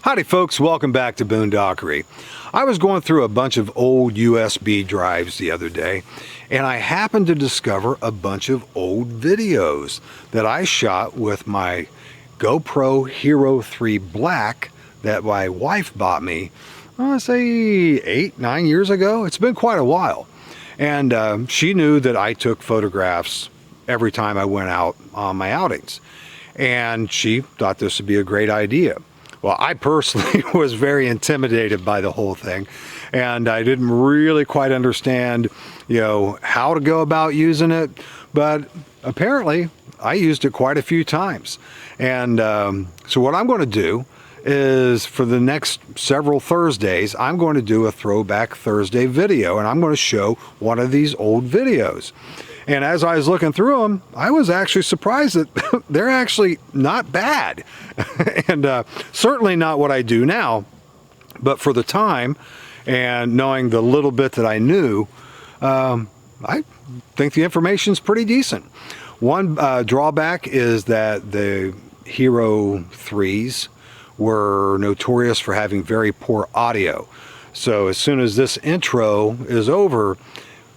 Howdy folks, welcome back to Boondockery. I was going through a bunch of old USB drives the other day, and I happened to discover a bunch of old videos that I shot with my GoPro Hero 3 Black that my wife bought me, I want to say 8-9 years ago. It's been quite a while. And she knew that I took photographs every time I went out on my outings. And she thought this would be a great idea. Well, I personally was very intimidated by the whole thing, and I didn't really quite understand, how to go about using it, but apparently I used it quite a few times. And so what I'm going to do is, for the next several Thursdays, I'm going to do a Throwback Thursday video, and I'm going to show one of these old videos. And as I was looking through them, I was actually surprised that they're actually not bad. And certainly not what I do now. But for the time, and knowing the little bit that I knew, I think the information's pretty decent. One drawback is that the Hero 3s were notorious for having very poor audio. So as soon as this intro is over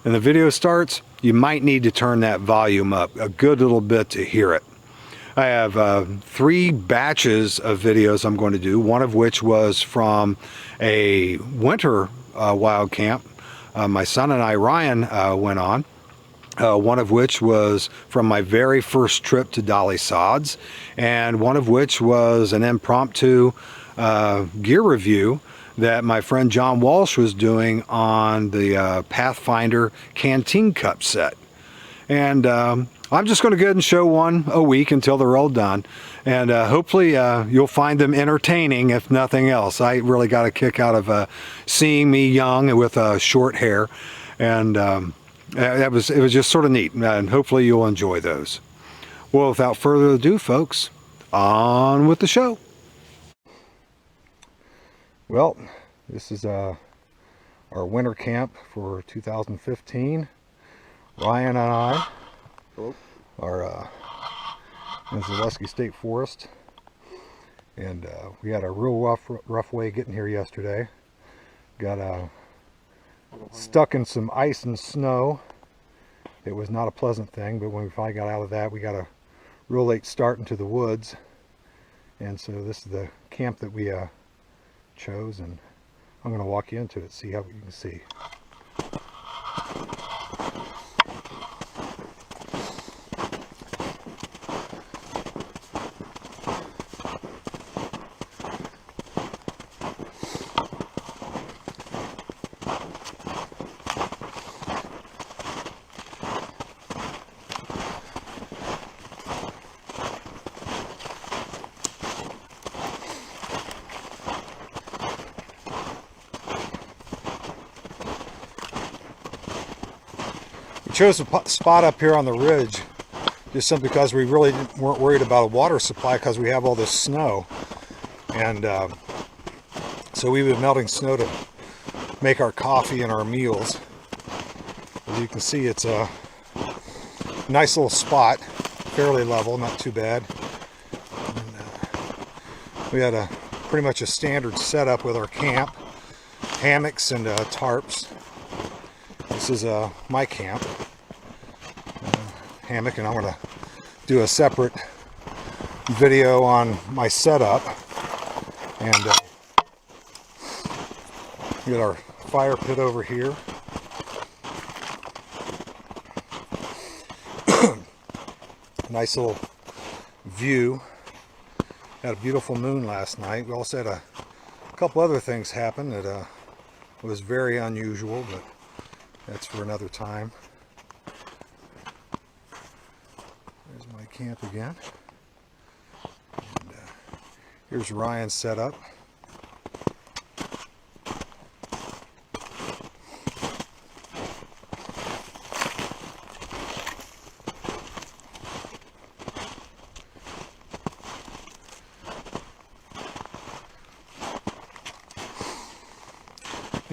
and the video starts, you might need to turn that volume up a good little bit to hear it. I have 3 batches of videos I'm going to do, one of which was from a winter wild camp my son and I, Ryan, went on. One of which was from my very first trip to Dolly Sods, and one of which was an impromptu gear review that my friend John Walsh was doing on the Pathfinder Canteen Cup set. And I'm just going to go ahead and show one a week until they're all done, and hopefully you'll find them entertaining, if nothing else. I really got a kick out of seeing me young with short hair, and it was just sort of neat, and hopefully you'll enjoy those. Well, without further ado, folks, on with the show. Well, this is our winter camp for 2015. Ryan and I are in the Zaleski State Forest, and we had a real rough way getting here yesterday. Got stuck in some ice and snow. It was not a pleasant thing, but when we finally got out of that, we got a real late start into the woods. And so this is the camp that we chose, and I'm going to walk you into it, see how you can see. We chose a spot up here on the ridge just simply because we really weren't worried about a water supply because we have all this snow. And so we've been melting snow to make our coffee and our meals. As you can see, it's a nice little spot, fairly level, not too bad. And, we had pretty much a standard setup with our camp, hammocks and tarps. This is my camp, hammock, and I'm going to do a separate video on my setup. And we got our fire pit over here. Nice little view. Had a beautiful moon last night. We also had a couple other things happen that was very unusual, but that's for another time. There's my camp again. And here's Ryan's setup.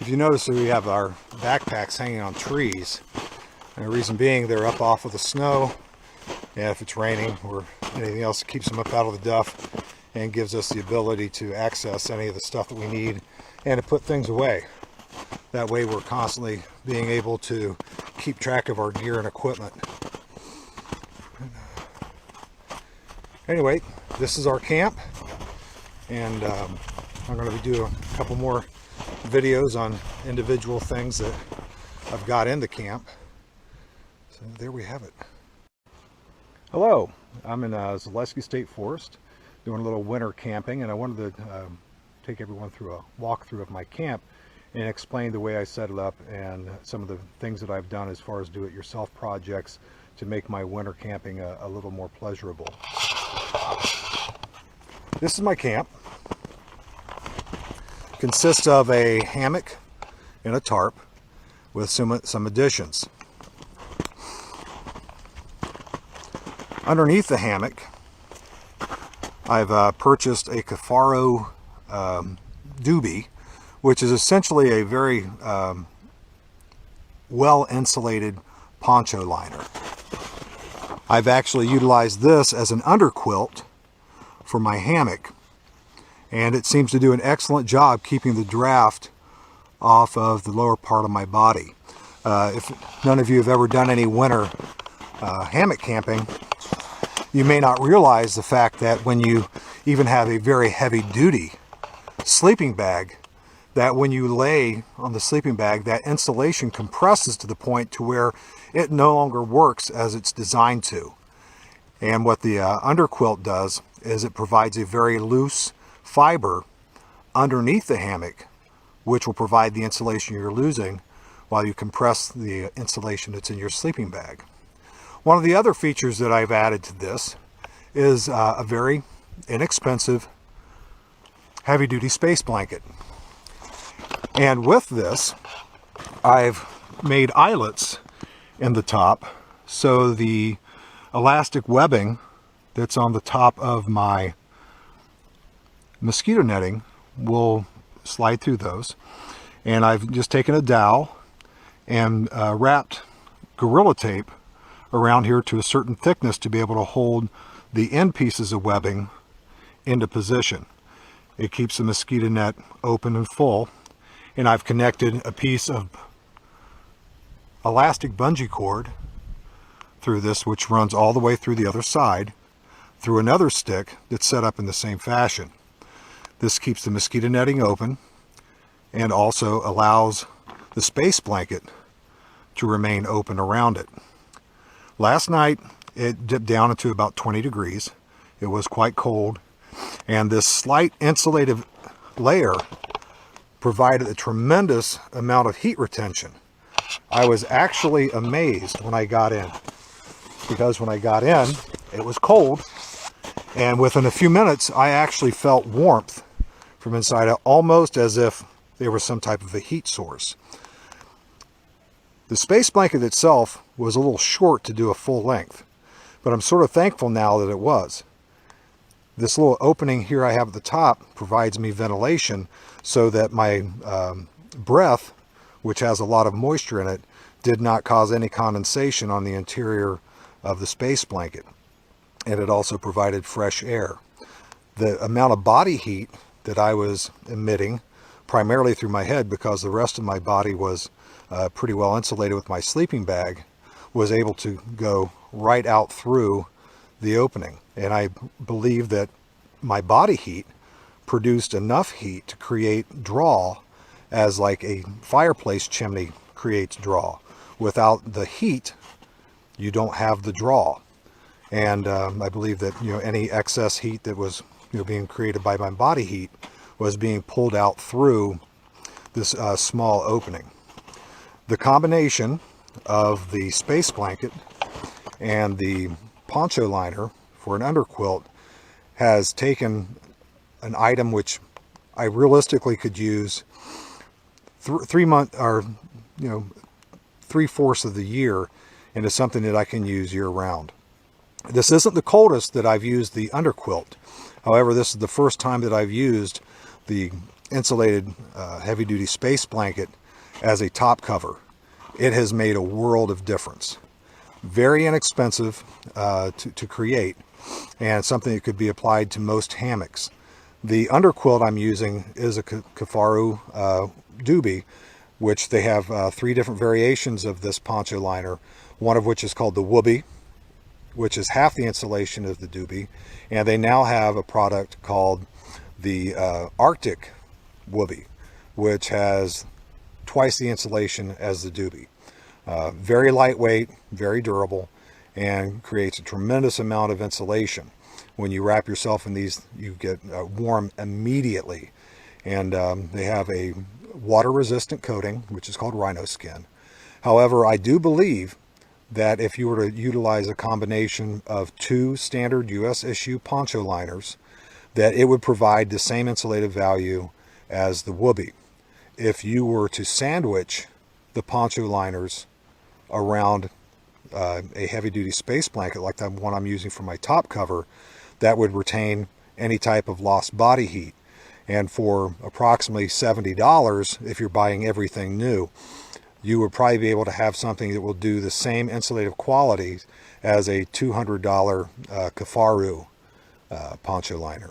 If you notice that we have our backpacks hanging on trees, and the reason being they're up off of the snow, and if it's raining or anything else that keeps them up out of the duff, and gives us the ability to access any of the stuff that we need and to put things away. That way we're constantly being able to keep track of our gear and equipment. Anyway, this is our camp, and I'm going to be doing a couple more videos on individual things that I've got in the camp. So there we have it. Hello, I'm in Zaleski State Forest doing a little winter camping, and I wanted to take everyone through a walkthrough of my camp and explain the way I set it up and some of the things that I've done as far as do-it-yourself projects to make my winter camping a little more pleasurable. This is my camp. It consists of a hammock and a tarp with some additions. Underneath the hammock, I've purchased a Cafaro doobie, which is essentially a very well-insulated poncho liner. I've actually utilized this as an underquilt for my hammock, and it seems to do an excellent job keeping the draft off of the lower part of my body. If none of you have ever done any winter hammock camping, you may not realize the fact that when you even have a very heavy-duty sleeping bag, that when you lay on the sleeping bag, that insulation compresses to the point to where it no longer works as it's designed to. And what the underquilt does is it provides a very loose fiber underneath the hammock, which will provide the insulation you're losing while you compress the insulation that's in your sleeping bag. One of the other features that I've added to this is a very inexpensive heavy-duty space blanket. And with this, I've made eyelets in the top, so the elastic webbing that's on the top of my mosquito netting will slide through those. And I've just taken a dowel and wrapped Gorilla Tape around here to a certain thickness to be able to hold the end pieces of webbing into position. It keeps the mosquito net open and full. And I've connected a piece of elastic bungee cord through this, which runs all the way through the other side, through another stick that's set up in the same fashion. This keeps the mosquito netting open and also allows the space blanket to remain open around it. Last night it dipped down into about 20 degrees. It was quite cold, and this slight insulative layer provided a tremendous amount of heat retention. I was actually amazed when I got in, because when I got in it was cold, and within a few minutes I actually felt warmth from inside, almost as if there was some type of a heat source. The space blanket itself was a little short to do a full length, but I'm sort of thankful now that it was. This little opening here I have at the top provides me ventilation so that my breath, which has a lot of moisture in it, did not cause any condensation on the interior of the space blanket. And it also provided fresh air. The amount of body heat that I was emitting, primarily through my head because the rest of my body was pretty well insulated with my sleeping bag, was able to go right out through the opening. And I believe that my body heat produced enough heat to create draw, as like a fireplace chimney creates draw. Without the heat, you don't have the draw. And I believe that any excess heat that was being created by my body heat was being pulled out through this small opening. The combination of the space blanket and the poncho liner for an underquilt has taken an item which I realistically could use 3 months or 3/4 of the year into something that I can use year round. This isn't the coldest that I've used the underquilt. However, this is the first time that I've used the insulated heavy-duty space blanket as a top cover. It has made a world of difference. Very inexpensive to create, and something that could be applied to most hammocks. The underquilt I'm using is a Kafaru doobie, which they have 3 different variations of this poncho liner, one of which is called the Whoobie, which is half the insulation of the doobie, and they now have a product called the Arctic Whoobie, which has twice the insulation as the doobie. Very lightweight, very durable, and creates a tremendous amount of insulation. When you wrap yourself in these, you get warm immediately. And they have a water-resistant coating, which is called rhino skin. However, I do believe that if you were to utilize a combination of 2 standard US issue poncho liners, that it would provide the same insulative value as the Whoobie. If you were to sandwich the poncho liners around a heavy-duty space blanket like the one I'm using for my top cover, that would retain any type of lost body heat. And for approximately $70, if you're buying everything new, you would probably be able to have something that will do the same insulative qualities as a $200 Kafaru poncho liner.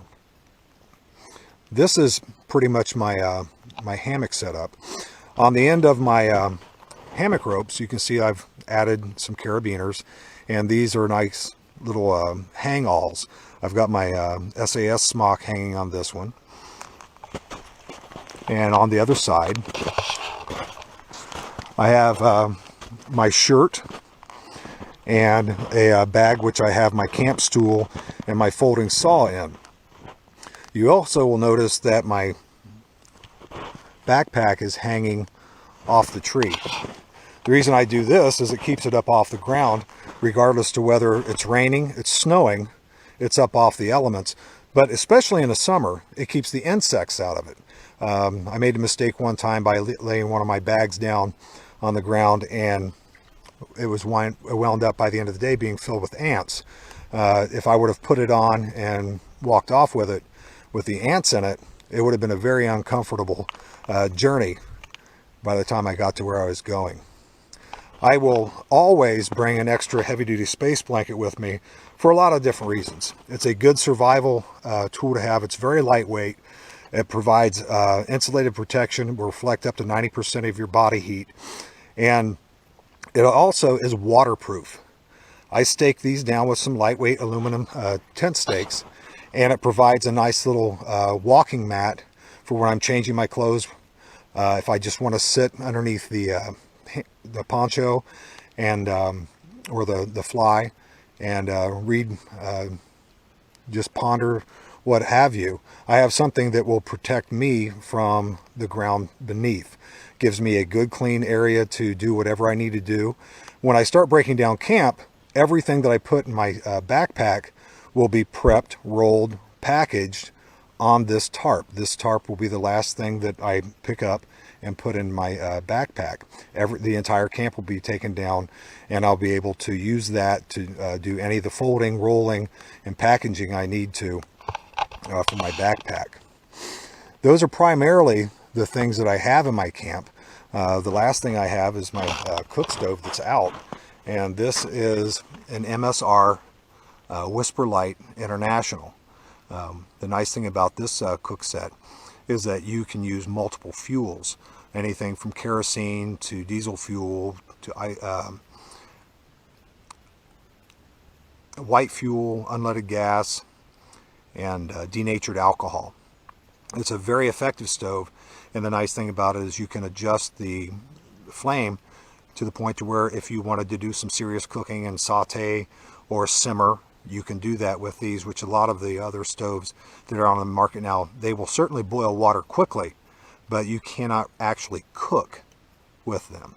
This is pretty much my my hammock setup. On the end of my hammock ropes, you can see I've added some carabiners, and these are nice little hang-alls. I've got my SAS smock hanging on this one, and on the other side I have my shirt and a bag which I have my camp stool and my folding saw in. You also will notice that my backpack is hanging off the tree. The reason I do this is it keeps it up off the ground, regardless to whether it's raining, it's snowing, it's up off the elements. But especially in the summer, it keeps the insects out of it. I made a mistake one time by laying one of my bags down on the ground, and it was wound up by the end of the day being filled with ants. If I would have put it on and walked off with it with the ants in it, it would have been a very uncomfortable journey by the time I got to where I was going. I will always bring an extra heavy-duty space blanket with me for a lot of different reasons. It's a good survival tool to have. It's very lightweight. It provides insulated protection, will reflect up to 90% of your body heat, and it also is waterproof. I stake these down with some lightweight aluminum tent stakes, and it provides a nice little walking mat for when I'm changing my clothes. If I just want to sit underneath the poncho and or the fly and read, just ponder, what have you, I have something that will protect me from the ground beneath. Gives me a good clean area to do whatever I need to do. When I start breaking down camp, everything that I put in my backpack will be prepped, rolled, packaged on this tarp. This tarp will be the last thing that I pick up and put in my backpack. The entire camp will be taken down, and I'll be able to use that to do any of the folding, rolling, and packaging I need to for my backpack. Those are primarily the things that I have in my camp. The last thing I have is my cook stove that's out, and this is an MSR Whisper Light International. The nice thing about this cook set is that you can use multiple fuels, anything from kerosene to diesel fuel to white fuel, unleaded gas, and denatured alcohol. It's a very effective stove, and the nice thing about it is you can adjust the flame to the point to where if you wanted to do some serious cooking and saute or simmer, you can do that with these, which a lot of the other stoves that are on the market now, they will certainly boil water quickly, but you cannot actually cook with them.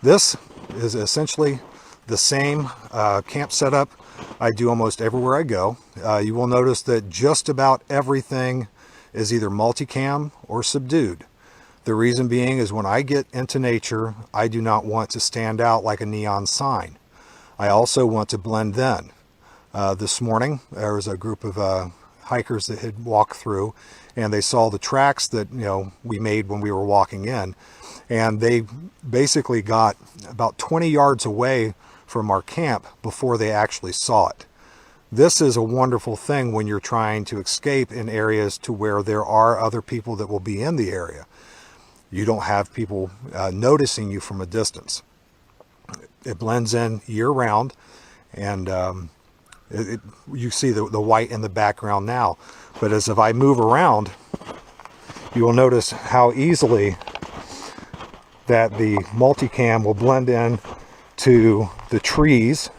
This is essentially the same camp setup I do almost everywhere I go. You will notice that just about everything is either multicam or subdued. The reason being is when I get into nature, I do not want to stand out like a neon sign. I also want to blend in. This morning, there was a group of hikers that had walked through, and they saw the tracks that we made when we were walking in, and they basically got about 20 yards away from our camp before they actually saw it. This is a wonderful thing when you're trying to escape in areas to where there are other people that will be in the area. You don't have people noticing you from a distance. It blends in year-round, and you see the white in the background now. But as if I move around, you will notice how easily that the multicam will blend in to the trees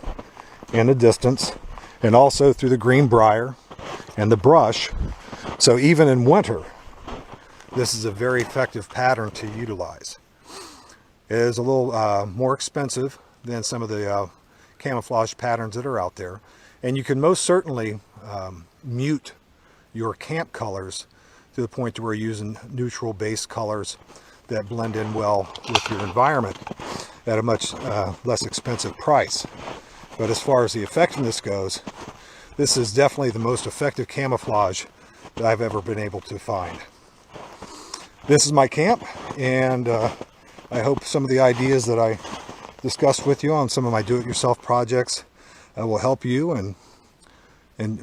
in the distance, and also through the greenbrier and the brush. So even in winter, this is a very effective pattern to utilize. It is a little more expensive than some of the camouflage patterns that are out there. And you can most certainly mute your camp colors to the point to where you're using neutral base colors that blend in well with your environment at a much less expensive price. But as far as the effectiveness goes, this is definitely the most effective camouflage that I've ever been able to find. This is my camp, and I hope some of the ideas that I discussed with you on some of my do-it-yourself projects will help you and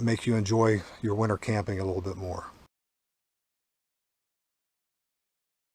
make you enjoy your winter camping a little bit more.